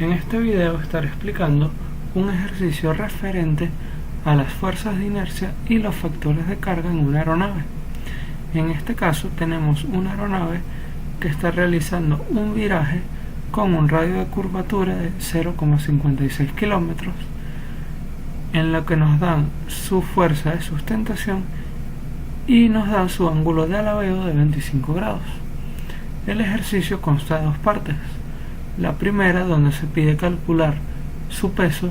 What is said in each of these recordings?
En este video estaré explicando un ejercicio referente a las fuerzas de inercia y los factores de carga en una aeronave. En este caso tenemos una aeronave que está realizando un viraje con un radio de curvatura de 0,56 kilómetros, en lo que nos dan su fuerza de sustentación y nos dan su ángulo de alabeo de 25 grados. El ejercicio consta de dos partes. La primera, donde se pide calcular su peso,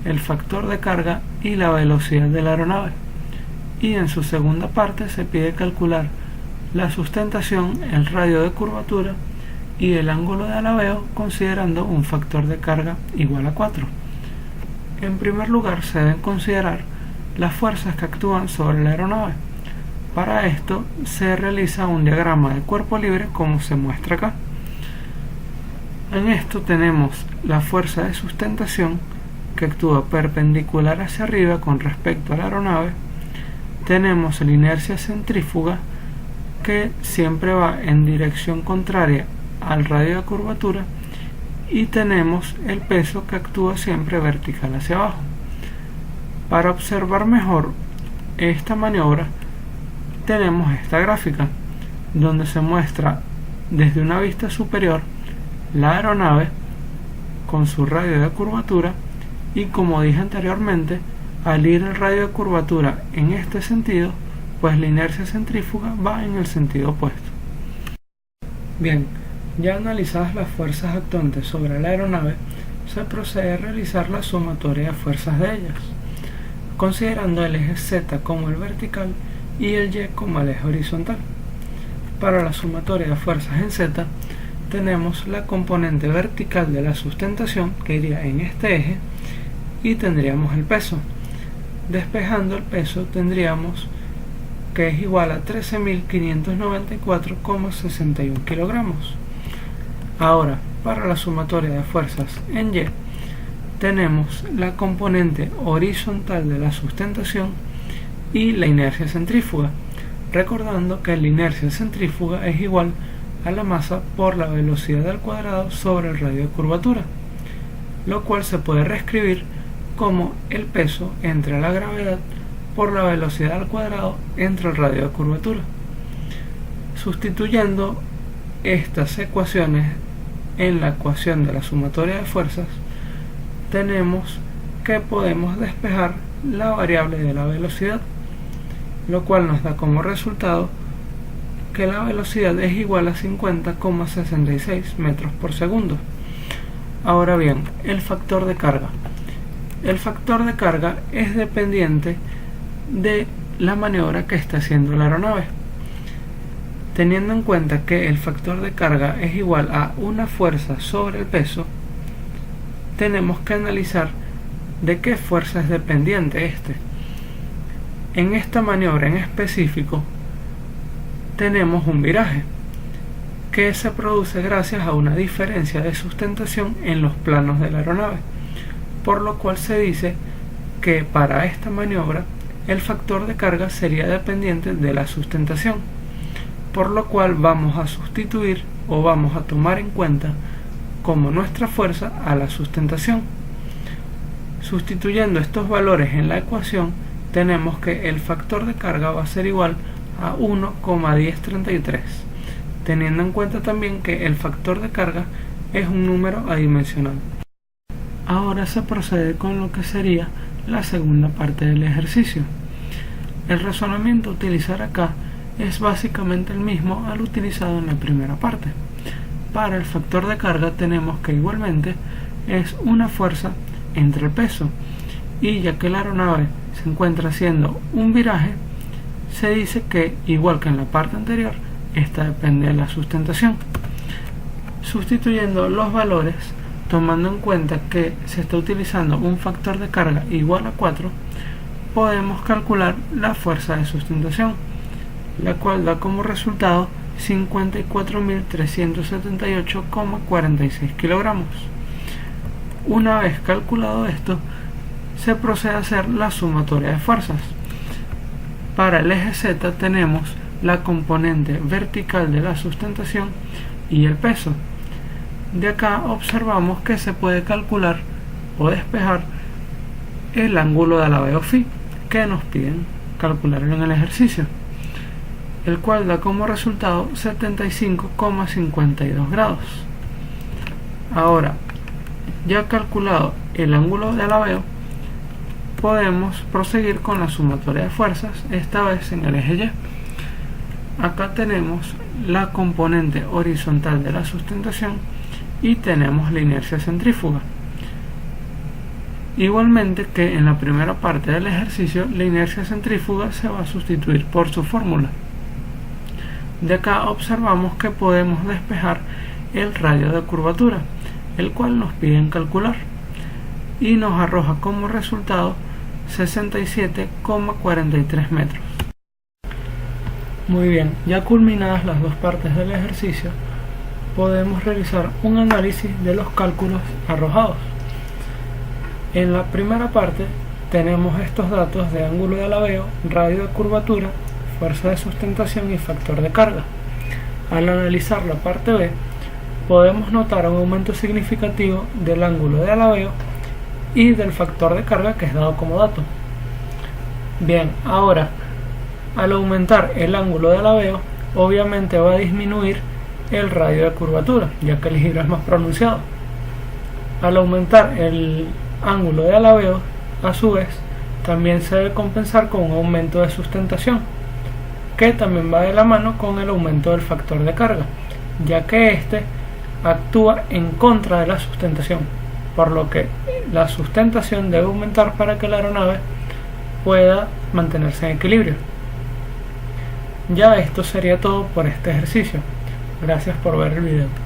el factor de carga y la velocidad de la aeronave. Y en su segunda parte se pide calcular la sustentación, el radio de curvatura y el ángulo de alabeo, considerando un factor de carga igual a 4. En primer lugar se deben considerar las fuerzas que actúan sobre la aeronave. Para esto se realiza un diagrama de cuerpo libre como se muestra acá. En esto tenemos la fuerza de sustentación que actúa perpendicular hacia arriba con respecto a la aeronave. Tenemos la inercia centrífuga que siempre va en dirección contraria al radio de curvatura y tenemos el peso que actúa siempre vertical hacia abajo. Para observar mejor esta maniobra tenemos esta gráfica donde se muestra desde una vista superior la aeronave con su radio de curvatura y, como dije anteriormente, al ir el radio de curvatura en este sentido, pues la inercia centrífuga va en el sentido opuesto. Bien, ya analizadas las fuerzas actuantes sobre la aeronave, se procede a realizar la sumatoria de fuerzas de ellas, considerando el eje Z como el vertical y el Y como el eje horizontal. Para la sumatoria de fuerzas en Z tenemos la componente vertical de la sustentación que iría en este eje y tendríamos el peso. Despejando el peso tendríamos que es igual a 13.594,61 kilogramos. Ahora, para la sumatoria de fuerzas en Y tenemos la componente horizontal de la sustentación y la inercia centrífuga, recordando que la inercia centrífuga es igual a la masa por la velocidad al cuadrado sobre el radio de curvatura, lo cual se puede reescribir como el peso entre la gravedad por la velocidad al cuadrado entre el radio de curvatura. Sustituyendo estas ecuaciones en la ecuación de la sumatoria de fuerzas, tenemos que podemos despejar la variable de la velocidad, lo cual nos da como resultado que la velocidad es igual a 50,66 metros por segundo. Ahora bien, el factor de carga. El factor de carga es dependiente de la maniobra que está haciendo la aeronave. Teniendo en cuenta que el factor de carga es igual a una fuerza sobre el peso, tenemos que analizar de qué fuerza es dependiente este. En esta maniobra en específico tenemos un viraje que se produce gracias a una diferencia de sustentación en los planos de la aeronave, por lo cual se dice que para esta maniobra el factor de carga sería dependiente de la sustentación, por lo cual vamos a sustituir o vamos a tomar en cuenta como nuestra fuerza a la sustentación. Sustituyendo estos valores en la ecuación, tenemos que el factor de carga va a ser igual a 1,1033, teniendo en cuenta también que el factor de carga es un número adimensional. Ahora se procede con lo que sería la segunda parte del ejercicio. El razonamiento a utilizar acá es básicamente el mismo al utilizado en la primera parte. Para el factor de carga tenemos que igualmente es una fuerza entre el peso, y ya que la aeronave se encuentra haciendo un viraje, se dice que, igual que en la parte anterior, esta depende de la sustentación. Sustituyendo los valores, tomando en cuenta que se está utilizando un factor de carga igual a 4, podemos calcular la fuerza de sustentación, la cual da como resultado 54.378,46 kilogramos. Una vez calculado esto, se procede a hacer la sumatoria de fuerzas. Para el eje Z tenemos la componente vertical de la sustentación y el peso. De acá observamos que se puede calcular o despejar el ángulo de alabeo phi que nos piden calcular en el ejercicio, el cual da como resultado 75,52 grados. Ahora, ya calculado el ángulo de alabeo, podemos proseguir con la sumatoria de fuerzas, esta vez en el eje Y. Acá tenemos la componente horizontal de la sustentación y tenemos la inercia centrífuga. Igualmente que en la primera parte del ejercicio, la inercia centrífuga se va a sustituir por su fórmula. De acá observamos que podemos despejar el radio de curvatura, el cual nos piden calcular, y nos arroja como resultado 67,43 metros. Muy bien, ya culminadas las dos partes del ejercicio, podemos realizar un análisis de los cálculos arrojados. En la primera parte tenemos estos datos de ángulo de alabeo, radio de curvatura, fuerza de sustentación y factor de carga. Al analizar la parte B, podemos notar un aumento significativo del ángulo de alabeo y del factor de carga que es dado como dato. Bien, ahora, al aumentar el ángulo de alabeo, obviamente va a disminuir el radio de curvatura, ya que el giro es más pronunciado. Al aumentar el ángulo de alabeo, a su vez, también se debe compensar con un aumento de sustentación, que también va de la mano con el aumento del factor de carga, ya que este actúa en contra de la sustentación, por lo que la sustentación debe aumentar para que la aeronave pueda mantenerse en equilibrio. Ya esto sería todo por este ejercicio. Gracias por ver el video.